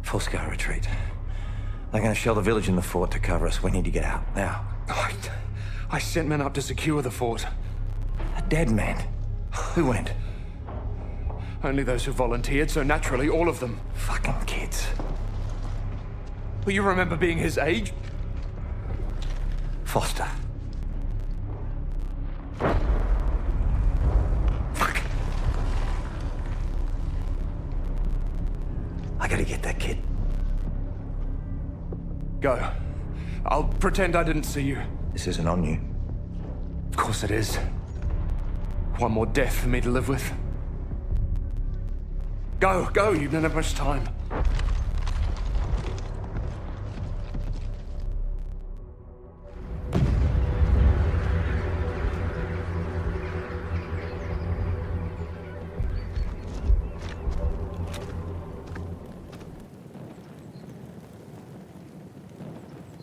Full-scale retreat. They're going to shell the village and the fort to cover us. We need to get out, now. I sent men up to secure the fort. A dead man? Who went? Only those who volunteered, so naturally all of them. Fucking kids. Well, you remember being his age? Foster. Fuck. I gotta get that kid. Go. I'll pretend I didn't see you. This isn't on you. Of course it is. One more death for me to live with. Go, you don't have much time.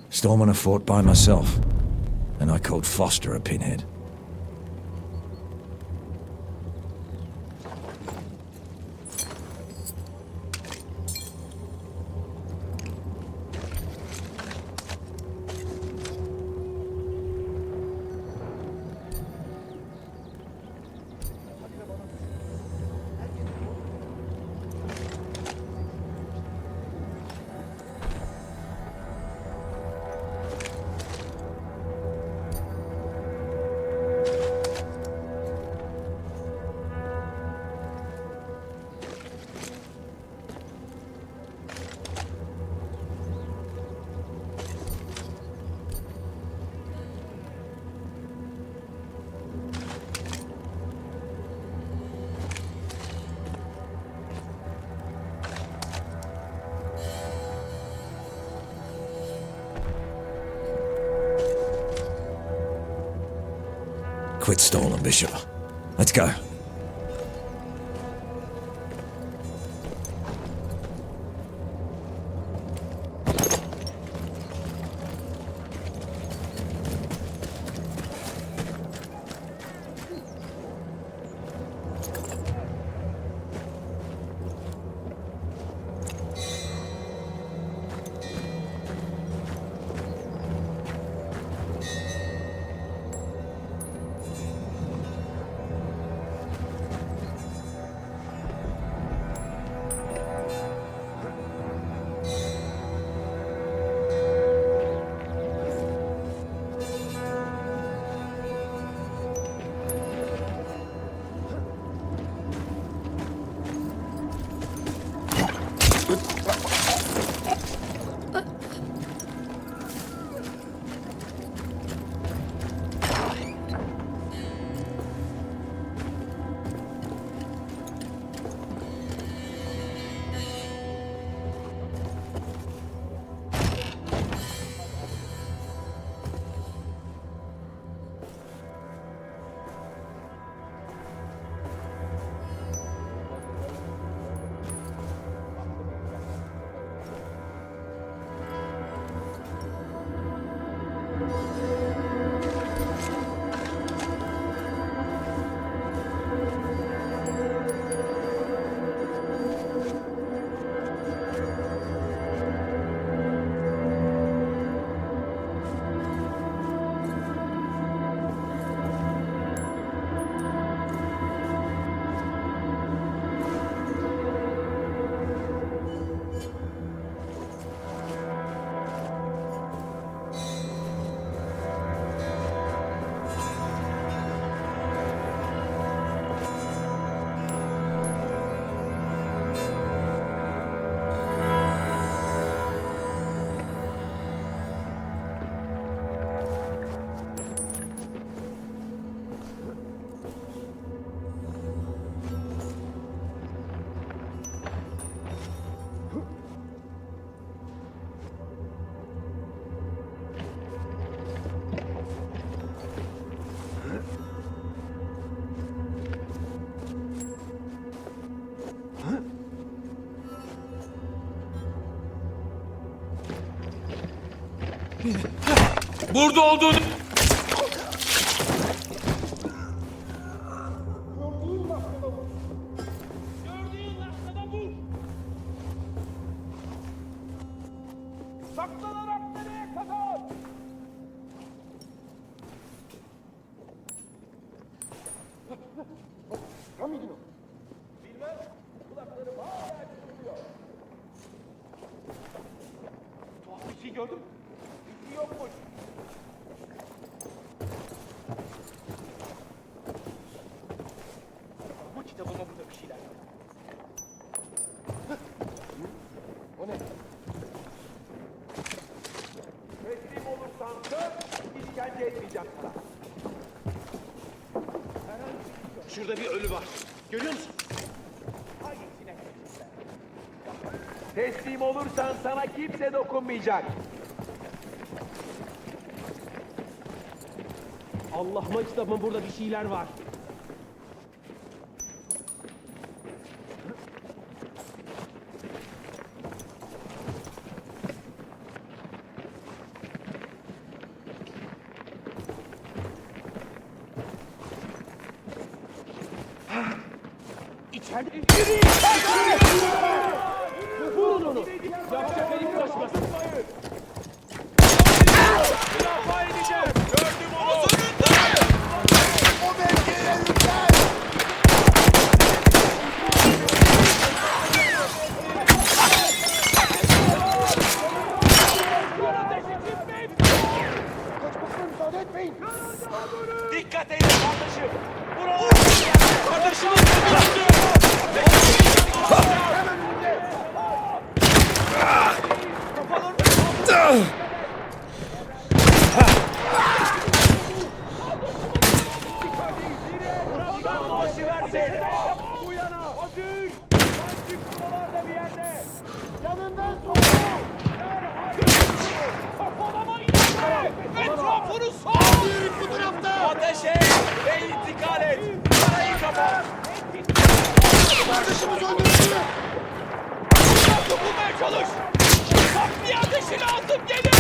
Storming a fort by myself, and I called Foster a pinhead. Quit stalling, Bishop. Let's go. Burada olduğunu... miydin o? Bilmem. Kulaklarım hala çınlıyor. Tuhaf bir şey gördün mü? Bir şey yokmuş. Bu kitabıma burada bir şeyler var. O ne? Teslim olursan da işkence etmeyecekler. Şurada bir ölü var. Görüyor musun? Hangisine kaçırsa? Teslim olursan sana kimse dokunmayacak. Allah'ıma kitabım burada bir şeyler var. İçeride... Vurun onu! Yapacak elim ulaşmasın. Müdafaa edeceğim! Gördüm onu! O mevkiye yükler! Kaçmasına müsaade etmeyin! Dikkat edin kardeşim! Buralar! Kardeşimiz bıraktı! Hemen önünde! Kafalarını... Buradan dolaşıversin! Bu yana! Hadi! Sanki buralarda bir yerde! Yanından sonra! Kafalama ilerle! Etrafını sor! Bu tarafta! Ateş et ve intikal et! Parayı kapat! Kardeşimiz öldürüldü! Buradan dokunmaya çalış! Takviye ateşi lazım gelin!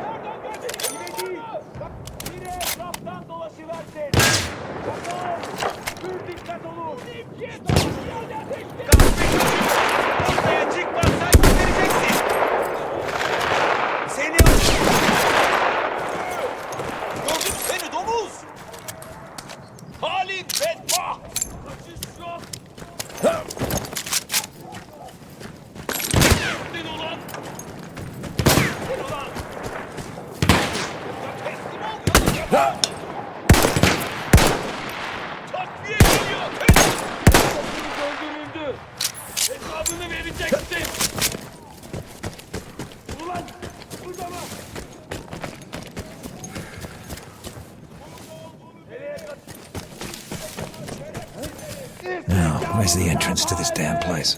Nereden geldin? Yine değil! Bak yine etraftan dolaşıversin! Tamam! Dur dikkat olun! İkiye takviye ateşi! Ortaya çıkmazsan getireceksin! Seni... Gördüm seni domuz! Halin bedbah! Kaçış yok! Gidin ulan! Gidin ulan! Teslim ol yolun! Takviye geliyor! Takviyeniz öldürüldü! Hesabını vereceksin! Ulan! Burada mı? Now, where's the entrance to this damn place?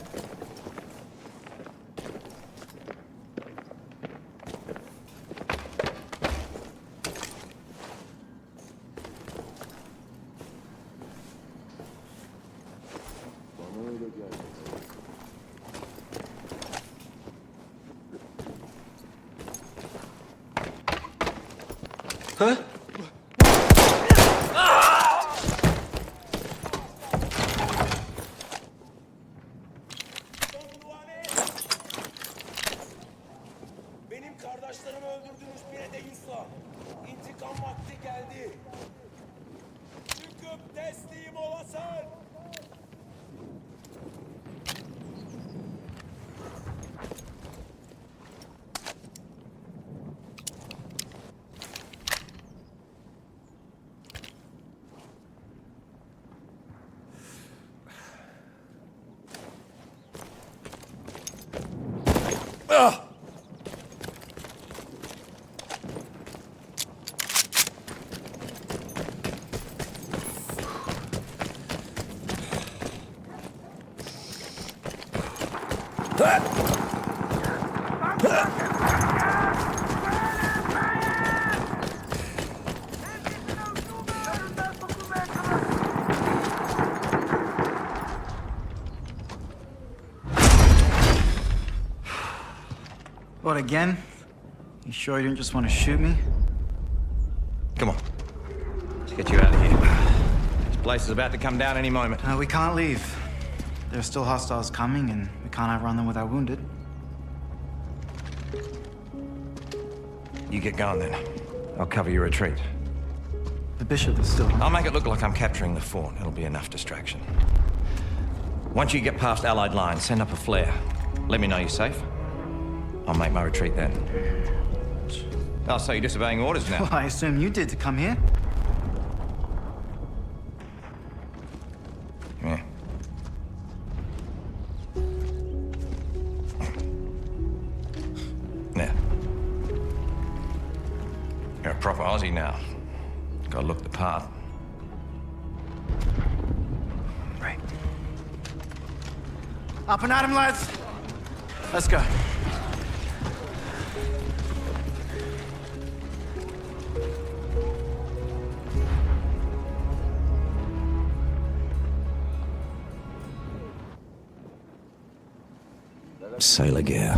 Huh? Benim kardeşlerimi öldürdünüz bire de Yusra. İntikam vakti geldi. Çıkıp teslim olasın. What, again? You sure you didn't just want to shoot me? Come on. Let's get you out of here. This place is about to come down any moment. We can't leave. There are still hostiles coming, and we can't outrun them with our wounded. You get going then. I'll cover your retreat. The bishop is still... I'll make it look like I'm capturing the fort. It'll be enough distraction. Once you get past Allied lines, send up a flare. Let me know you're safe. I'll make my retreat then. Oh, so you're disobeying orders now? Well, I assume you did to come here. Yeah. Now. You're a proper Aussie now. Gotta look the part. Right. Up and at him, lads. Let's go. Sailor gear.